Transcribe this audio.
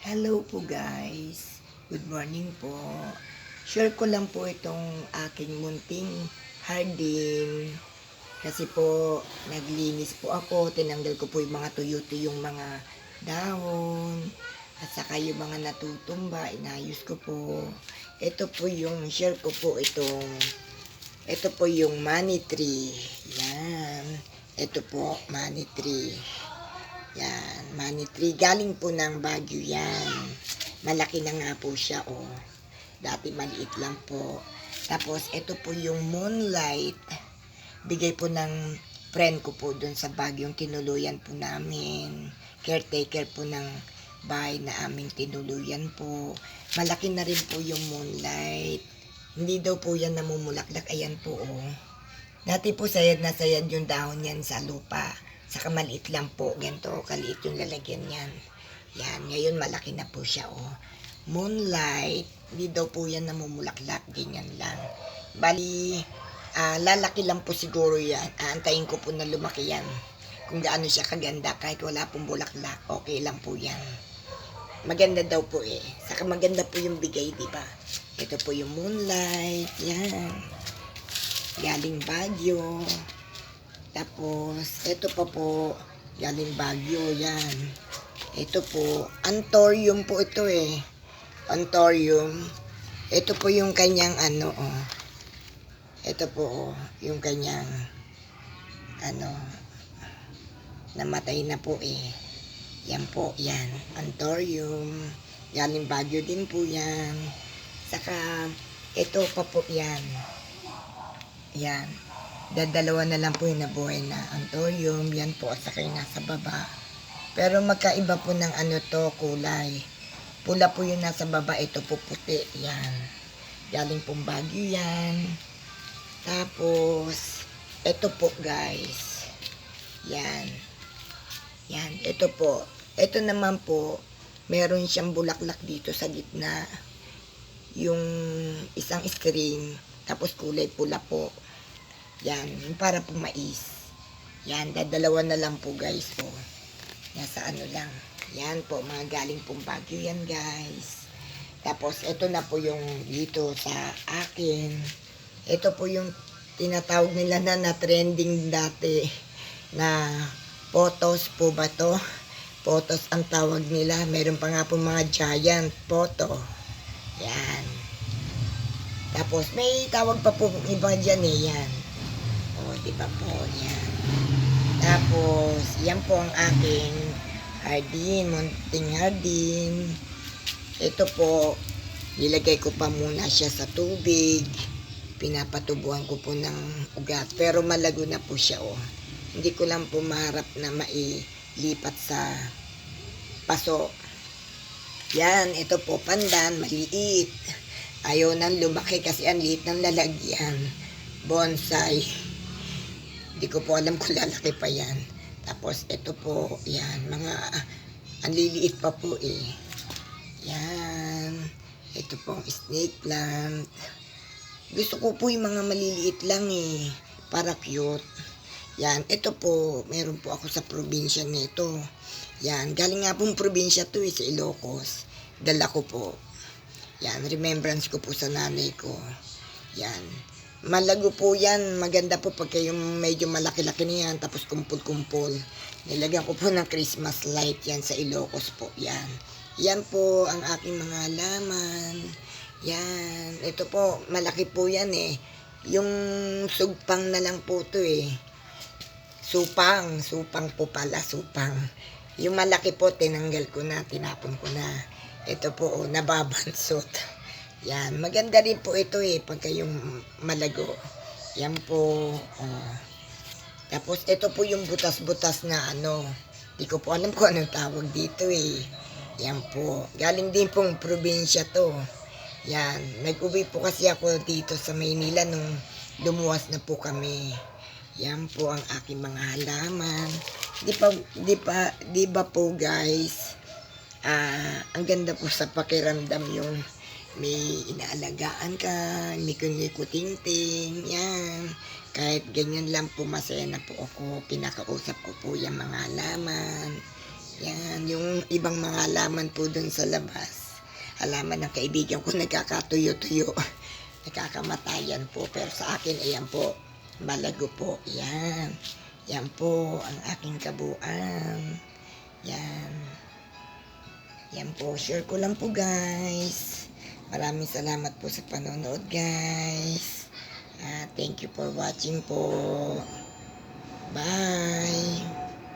Hello po guys. Good morning po. Share ko lang po itong aking munting hardin. Kasi po, naglinis po ako. Tinanggal ko po yung mga tuyo-tuyong mga dahon. At saka yung mga natutumba, inayos ko po. Ito po yung share ko po ito po yung money tree. Yan. Ito po, money tree. Yan, money tree. Galing po ng Baguio yan. Malaki na nga po siya, oh. Dati maliit lang po. Tapos, ito po yung moonlight. Bigay po ng friend ko po dun sa Baguio. Yung tinuluyan po namin. Caretaker po ng bahay na aming tinuluyan po. Malaki na rin po yung moonlight. Hindi daw po yan namumulaklak. Ayan po, oh. Dati po sayad na sayad yung dahon yan sa lupa. Saka maliit lang po, ganito, kaliit yung lalagyan yan. Yan, ngayon malaki na po siya, oh. Moonlight, hindi daw po yan namumulaklak, ganyan lang. Bali, lalaki lang po siguro yan. Aantayin ko po na lumaki yan. Kung gaano siya kaganda, kahit wala pong bulaklak, okay lang po yan. Maganda daw po eh. Saka maganda po yung bigay, di ba? Ito po yung moonlight, yan. Galing Baguio. Tapos, ito pa po, galing Baguio, yan. Ito po, Anthurium po ito eh. Anthurium. Ito po yung kanyang oh. Ito po, yung kanyang, namatay na po eh. Yan po, yan. Anthurium. Galing Baguio din po yan. Saka, ito pa po yan. Yan. Dalawa na lang po yung nabuhay na anthurium. Yan po at saka yung nasa baba. Pero magkaiba po ng to, kulay. Pula po yung nasa baba. Ito po puti. Yan. Galing pong Baguio yan. Tapos, ito po guys. Yan. Yan. Ito po. Ito naman po, meron siyang bulaklak dito sa gitna. Yung isang string. Tapos kulay pula po. Yan, para po mais. Yan, dalawa na lang po guys po. Nasa lang. Yan po, mga galing pong Baguio yan guys. Tapos, ito na po yung dito sa akin. Ito po yung tinatawag nila na trending dati na photos po ba to? Photos ang tawag nila. Meron pa nga po mga giant photo. Yan. Tapos, may tawag pa po iba dyan eh, yan. Diba po, yan. Tapos, yan po ang aking hardin, munting hardin. Ito po, nilagay ko pa muna siya sa tubig. Pinapatubuhan ko po ng ugat. Pero malago na po siya, oh. Hindi ko lang po maharap na mailipat sa paso. Yan, ito po, pandan, maliit. Ayaw nang lumaki kasi ang liit ng lalagyan. Bonsai. Hindi ko po alam kung lalaki pa yan. Tapos, ito po, yan, mga, ang liliit pa po eh. Yan. Ito po, snake plant. Gusto ko po yung mga maliliit lang eh. Para cute. Yan, ito po, meron po ako sa probinsya nito. Yan, galing nga pong probinsya to eh, sa Ilocos. Dala ko po. Yan, remembrance ko po sa nanay ko. Yan. Malago po yan. Maganda po pagka yung medyo malaki-laki na yan. Tapos kumpul-kumpul. Nilagyan ko po ng Christmas light yan sa Ilocos po. Yan. Yan po ang aking mga halaman. Yan. Ito po, malaki po yan eh. Yung sugpang na lang po to eh. Supang. Supang po pala. Supang. Yung malaki po, tinanggal ko na. Tinapon ko na. Ito po, oh, nababansot. Yan, maganda rin po ito eh, pagka yung malago. Yan po. Tapos, ito po yung butas-butas na di ko po alam kung anong tawag dito eh. Yan po. Galing din pong probinsya to. Yan. Nag-uwi po kasi ako dito sa Maynila nung lumuwas na po kami. Yan po ang aking mga halaman. Di ba po guys, ang ganda po sa pakiramdam yung may inaalagaan ka, may kunikutingting, yan. Kahit ganyan lang po, masaya na po ako, pinakausap ko po yung mga halaman. Yan, yung ibang mga halaman po dun sa labas. Halaman ng kaibigan ko nagkakatuyo-tuyo. Nagkakamatayan po. Pero sa akin, ayan po, malago po. Yan. Yan po ang aking kabuuan. Yan. Yan po, share ko lang po guys. Maraming salamat po sa panonood guys. Thank you for watching po. Bye.